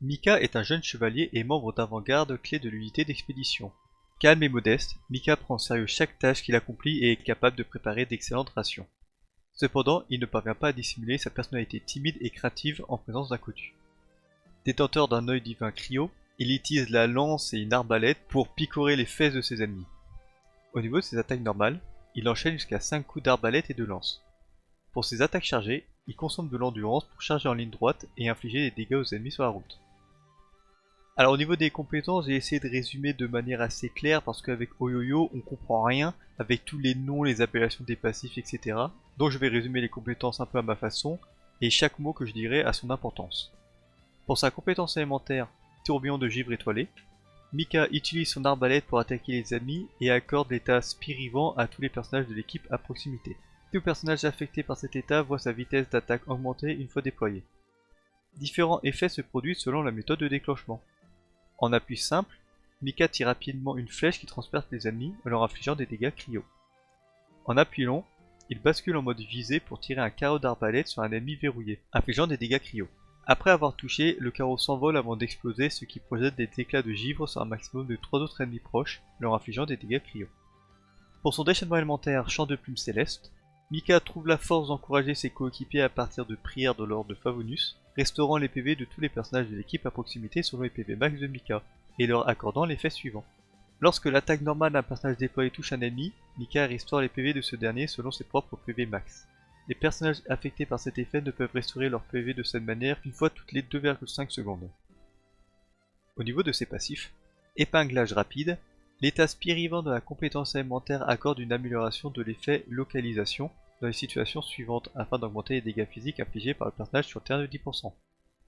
Mika est un jeune chevalier et membre d'avant-garde clé de l'unité d'expédition. Calme et modeste, Mika prend au sérieux chaque tâche qu'il accomplit et est capable de préparer d'excellentes rations. Cependant, il ne parvient pas à dissimuler sa personnalité timide et craintive en présence d'inconnus. Détenteur d'un œil divin cryo, il utilise la lance et une arbalète pour picorer les fesses de ses ennemis. Au niveau de ses attaques normales, il enchaîne jusqu'à 5 coups d'arbalète et de lance. Pour ses attaques chargées, il consomme de l'endurance pour charger en ligne droite et infliger des dégâts aux ennemis sur la route. Alors au niveau des compétences, j'ai essayé de résumer de manière assez claire parce qu'avec Oyoyo, on comprend rien avec tous les noms, les appellations des passifs, etc. Donc je vais résumer les compétences un peu à ma façon et chaque mot que je dirai a son importance. Pour sa compétence élémentaire, tourbillon de givre étoilé, Mika utilise son arbalète pour attaquer les ennemis et accorde l'état spirivant à tous les personnages de l'équipe à proximité. Tout personnage affecté par cet état voit sa vitesse d'attaque augmenter une fois déployé. Différents effets se produisent selon la méthode de déclenchement. En appui simple, Mika tire rapidement une flèche qui transperce les ennemis en leur infligeant des dégâts cryo. En appui long, il bascule en mode visée pour tirer un carreau d'arbalète sur un ennemi verrouillé, infligeant des dégâts cryo. Après avoir touché, le carreau s'envole avant d'exploser, ce qui projette des éclats de givre sur un maximum de 3 autres ennemis proches, leur infligeant des dégâts cryo. Pour son déchaînement élémentaire Chant de plumes céleste, Mika trouve la force d'encourager ses coéquipiers à partir de prières de l'ordre de Favonius, restaurant les PV de tous les personnages de l'équipe à proximité selon les PV max de Mika, et leur accordant l'effet suivant. Lorsque l'attaque normale d'un personnage déployé touche un ennemi, Mika restaure les PV de ce dernier selon ses propres PV max. Les personnages affectés par cet effet ne peuvent restaurer leur PV de cette manière qu'une fois toutes les 2,5 secondes. Au niveau de ses passifs, épinglage rapide, l'état spirivant de la compétence élémentaire accorde une amélioration de l'effet localisation dans les situations suivantes afin d'augmenter les dégâts physiques infligés par le personnage sur terrain de 10%.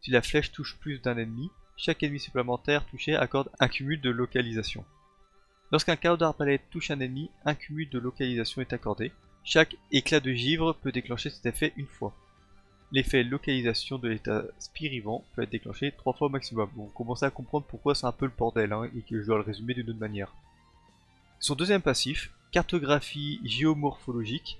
Si la flèche touche plus d'un ennemi, chaque ennemi supplémentaire touché accorde un cumul de localisation. Lorsqu'un carreau d'arbalète touche un ennemi, un cumul de localisation est accordé. Chaque éclat de givre peut déclencher cet effet une fois. L'effet localisation de l'état spirivant peut être déclenché 3 fois au maximum. Vous commencez à comprendre pourquoi c'est un peu le bordel et que je dois le résumer d'une autre manière. Son deuxième passif, cartographie géomorphologique.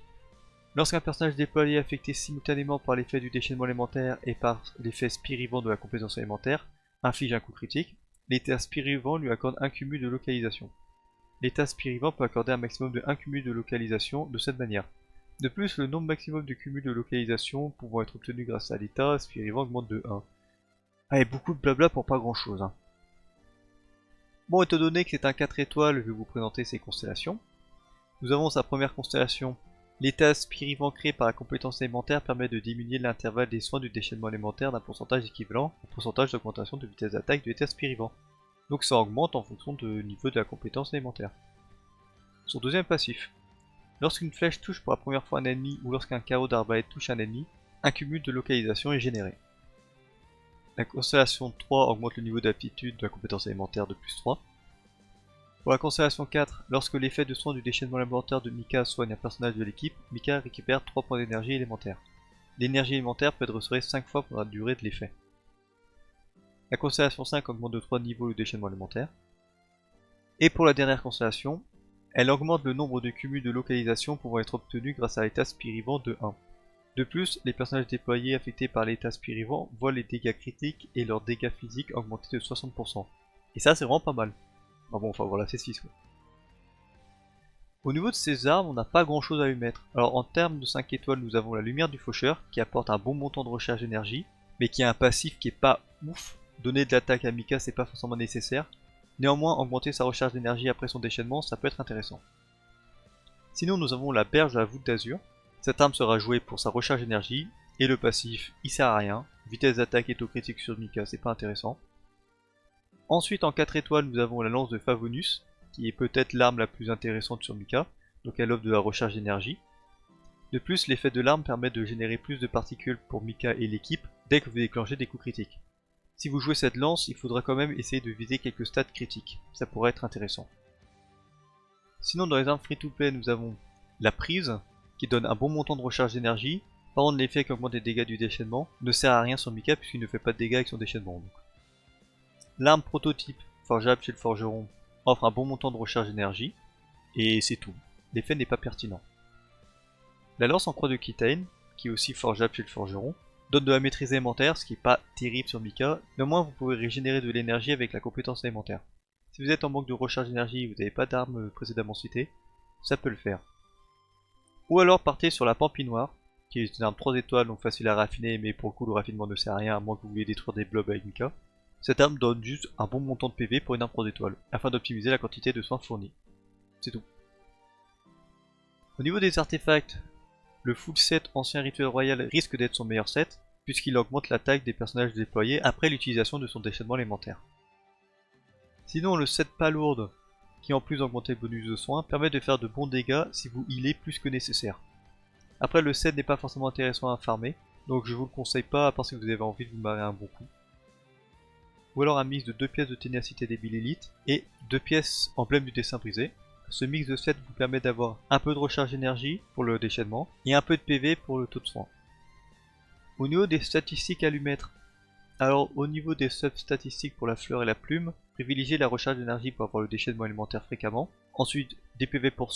Lorsqu'un personnage déployé est affecté simultanément par l'effet du déchaînement élémentaire et par l'effet spirivant de la compétence élémentaire, inflige un coup critique, l'état spirivant lui accorde un cumul de localisation. L'état spirivant peut accorder un maximum de 1 cumul de localisation de cette manière. De plus, le nombre maximum de cumuls de localisation pouvant être obtenu grâce à l'état spirivant augmente de 1. Allez, beaucoup de blabla pour pas grand chose. Bon, étant donné que c'est un 4 étoiles, je vais vous présenter ses constellations. Nous avons sa première constellation. L'état spirivant créé par la compétence élémentaire permet de diminuer l'intervalle des soins du déchaînement élémentaire d'un pourcentage équivalent au pourcentage d'augmentation de vitesse d'attaque de l'état spirivant. Donc ça augmente en fonction du niveau de la compétence élémentaire. Son deuxième passif. Lorsqu'une flèche touche pour la première fois un ennemi ou lorsqu'un carreau d'arbalète touche un ennemi, un cumul de localisation est généré. La constellation 3 augmente le niveau d'aptitude de la compétence élémentaire de plus 3. Pour la constellation 4, lorsque l'effet de soin du déchaînement élémentaire de Mika soigne un personnage de l'équipe, Mika récupère 3 points d'énergie élémentaire. L'énergie élémentaire peut être restaurée 5 fois pour la durée de l'effet. La constellation 5 augmente de 3 niveaux le déchaînement élémentaire. Et pour la dernière constellation, elle augmente le nombre de cumuls de localisation pouvant être obtenus grâce à l'état spirivant de 1. De plus, les personnages déployés affectés par l'état spirivant voient les dégâts critiques et leurs dégâts physiques augmenter de 60%. Et ça c'est vraiment pas mal. Enfin voilà, c'est 6 quoi. Au niveau de ses armes, on n'a pas grand chose à lui mettre. Alors en termes de 5 étoiles, nous avons la lumière du faucheur qui apporte un bon montant de recharge d'énergie, mais qui a un passif qui est pas ouf. Donner de l'attaque à Mika c'est pas forcément nécessaire. Néanmoins, augmenter sa recharge d'énergie après son déchaînement, ça peut être intéressant. Sinon nous avons la berge de la voûte d'azur. Cette arme sera jouée pour sa recharge d'énergie, et le passif, il sert à rien. Vitesse d'attaque et taux critique sur Mika, c'est pas intéressant. Ensuite en 4 étoiles nous avons la lance de Favonius, qui est peut-être l'arme la plus intéressante sur Mika, donc elle offre de la recharge d'énergie. De plus, l'effet de l'arme permet de générer plus de particules pour Mika et l'équipe dès que vous déclenchez des coups critiques. Si vous jouez cette lance, il faudra quand même essayer de viser quelques stats critiques, ça pourrait être intéressant. Sinon dans les armes free-to-play nous avons la prise, qui donne un bon montant de recharge d'énergie. Par contre l'effet qui augmente les dégâts du déchaînement ne sert à rien sur Mika puisqu'il ne fait pas de dégâts avec son déchaînement. L'arme prototype, forgeable chez le forgeron, offre un bon montant de recharge d'énergie, et c'est tout. L'effet n'est pas pertinent. La lance en croix de Kitane, qui est aussi forgeable chez le forgeron, donne de la maîtrise élémentaire, ce qui est pas terrible sur Mika, néanmoins vous pouvez régénérer de l'énergie avec la compétence élémentaire. Si vous êtes en manque de recharge d'énergie et vous n'avez pas d'armes précédemment citées, ça peut le faire. Ou alors partez sur la Pampinoire, qui est une arme 3 étoiles donc facile à raffiner, mais pour le coup le raffinement ne sert à rien à moins que vous vouliez détruire des blobs avec Mika. Cette arme donne juste un bon montant de PV pour une arme 3 étoiles, afin d'optimiser la quantité de soins fournis. C'est tout. Au niveau des artefacts, le full set ancien rituel royal risque d'être son meilleur set, puisqu'il augmente l'attaque des personnages déployés après l'utilisation de son déchaînement élémentaire. Sinon le set palourde, qui en plus d'augmenter le bonus de soins, permet de faire de bons dégâts si vous healez plus que nécessaire. Après le set n'est pas forcément intéressant à farmer, donc je vous le conseille pas à part si vous avez envie de vous marrer un bon coup. Ou alors un mix de 2 pièces de ténacité débile élite et 2 pièces emblème du dessin brisé. Ce mix de set vous permet d'avoir un peu de recharge d'énergie pour le déchaînement et un peu de PV pour le taux de soin. Au niveau des statistiques à lui mettre, alors au niveau des sub-statistiques pour la fleur et la plume, privilégiez la recharge d'énergie pour avoir le déchaînement élémentaire fréquemment, ensuite des PV pour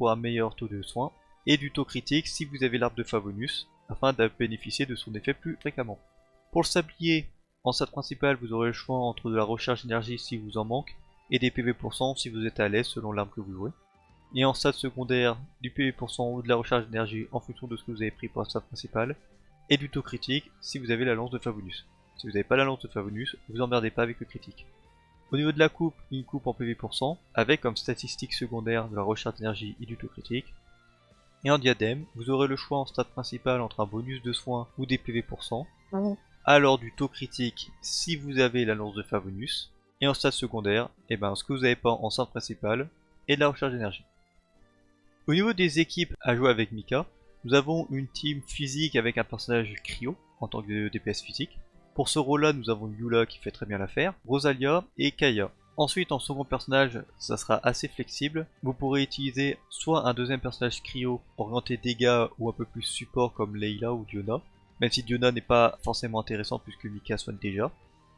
un meilleur taux de soin, et du taux critique si vous avez l'arbre de Favonius, afin de bénéficier de son effet plus fréquemment. Pour le sablier, en stade principal vous aurez le choix entre de la recharge d'énergie si vous en manque, et des PV si vous êtes à l'aise selon l'arme que vous jouez. Et en stade secondaire, du PV ou de la recharge d'énergie en fonction de ce que vous avez pris pour le stade principal, et du taux critique si vous avez la lance de Favonius. Si vous n'avez pas la lance de Favonius, vous emmerdez pas avec le critique. Au niveau de la coupe, une coupe en PV avec comme statistique secondaire de la recharge d'énergie et du taux critique. Et en diadème, vous aurez le choix en stade principal entre un bonus de soins ou des PV alors du taux critique si vous avez la lance de Favonius. Et en stade secondaire, ce que vous n'avez pas en stade principal est de la recharge d'énergie. Au niveau des équipes à jouer avec Mika, nous avons une team physique avec un personnage Cryo en tant que DPS physique. Pour ce rôle-là, nous avons Eula qui fait très bien l'affaire, Rosalia et Kaya. Ensuite, en second personnage, ça sera assez flexible. Vous pourrez utiliser soit un deuxième personnage Cryo orienté dégâts ou un peu plus support comme Layla ou Diona, même si Diona n'est pas forcément intéressant puisque Mika soigne déjà.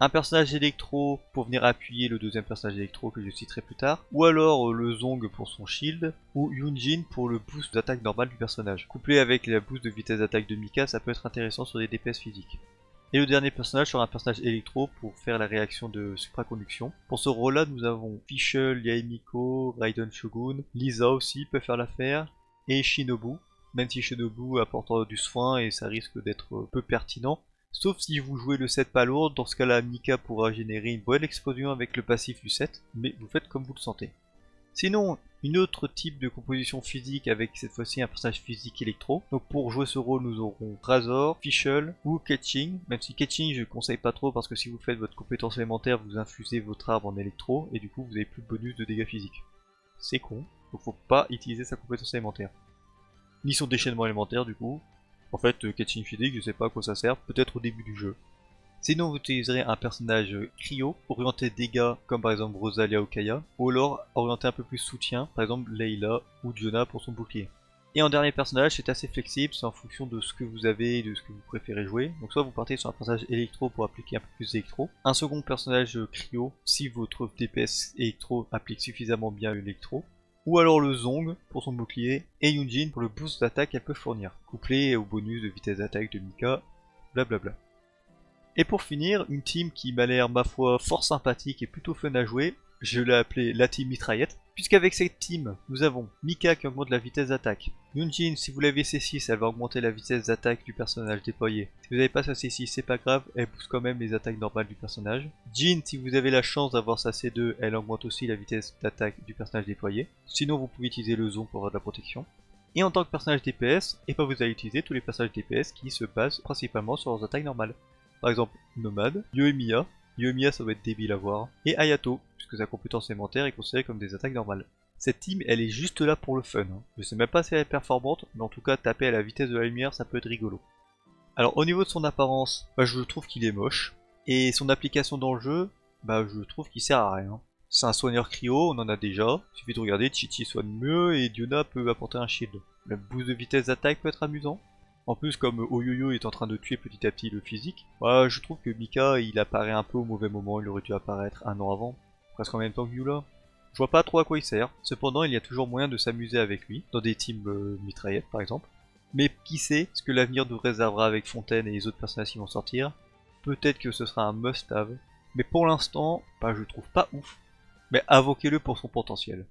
Un personnage électro pour venir appuyer le deuxième personnage électro que je citerai plus tard, ou alors le Zong pour son shield, ou Yunjin pour le boost d'attaque normale du personnage. Couplé avec la boost de vitesse d'attaque de Mika, ça peut être intéressant sur des DPS physiques. Et le dernier personnage sera un personnage électro pour faire la réaction de supraconduction. Pour ce rôle-là, nous avons Fischl, Yaemiko, Raiden Shogun, Lisa aussi peut faire l'affaire, et Shinobu, même si Shinobu apporte du soin et ça risque d'être peu pertinent. Sauf si vous jouez le set pas lourd, dans ce cas-là Mika pourra générer une bonne explosion avec le passif du set, mais vous faites comme vous le sentez. Sinon, une autre type de composition physique avec cette fois-ci un personnage physique électro. Donc pour jouer ce rôle, nous aurons Razor, Fischl ou Ketching. Même si Ketching je ne conseille pas trop parce que si vous faites votre compétence élémentaire, vous infusez votre arbre en électro et du coup vous avez plus de bonus de dégâts physiques. C'est con, donc faut pas utiliser sa compétence élémentaire. Ni son déchaînement élémentaire du coup. En fait, Ketching physique, je sais pas à quoi ça sert, peut-être au début du jeu. Sinon, vous utiliserez un personnage cryo, orienté dégâts, comme par exemple Rosalia ou Kaya, ou alors orienté un peu plus soutien, par exemple Layla ou Diona pour son bouclier. Et en dernier personnage, c'est assez flexible, c'est en fonction de ce que vous avez et de ce que vous préférez jouer. Donc soit vous partez sur un personnage électro pour appliquer un peu plus d'électro, un second personnage cryo si votre DPS électro applique suffisamment bien l'électro, ou alors le Zong pour son bouclier, et Yunjin pour le boost d'attaque qu'elle peut fournir, couplé au bonus de vitesse d'attaque de Mika, blablabla. Et pour finir, une team qui m'a l'air ma foi fort sympathique et plutôt fun à jouer, je l'ai appelée la team mitraillette, puisqu'avec cette team, nous avons Mika qui augmente la vitesse d'attaque, Yunjin si vous l'avez C6 elle va augmenter la vitesse d'attaque du personnage déployé, si vous n'avez pas sa C6 c'est pas grave, elle booste quand même les attaques normales du personnage, Jin si vous avez la chance d'avoir sa C2 elle augmente aussi la vitesse d'attaque du personnage déployé, sinon vous pouvez utiliser le Zong pour avoir de la protection. Et en tant que personnage DPS, vous allez utiliser tous les personnages DPS qui se basent principalement sur leurs attaques normales. Par exemple, Nomad, Yoimiya, Yoimiya ça va être débile à voir, et Ayato, puisque sa compétence élémentaire est considérée comme des attaques normales. Cette team, elle est juste là pour le fun. Je sais même pas si elle est performante, mais en tout cas, taper à la vitesse de la lumière, ça peut être rigolo. Alors, au niveau de son apparence, je trouve qu'il est moche, et son application dans le jeu, je trouve qu'il sert à rien. C'est un soigneur cryo, on en a déjà, il suffit de regarder, Chichi soigne mieux, et Diona peut apporter un shield. Le boost de vitesse d'attaque peut être amusant. En plus, comme Oyoyo est en train de tuer petit à petit le physique, je trouve que Mika il apparaît un peu au mauvais moment, il aurait dû apparaître un an avant, presque en même temps que Eula. Je vois pas trop à quoi il sert, cependant il y a toujours moyen de s'amuser avec lui, dans des teams mitraillettes par exemple. Mais qui sait ce que l'avenir nous réservera avec Fontaine et les autres personnages qui vont sortir. Peut-être que ce sera un must-have. Mais pour l'instant, bah, je le trouve pas ouf. Mais invoquez-le pour son potentiel.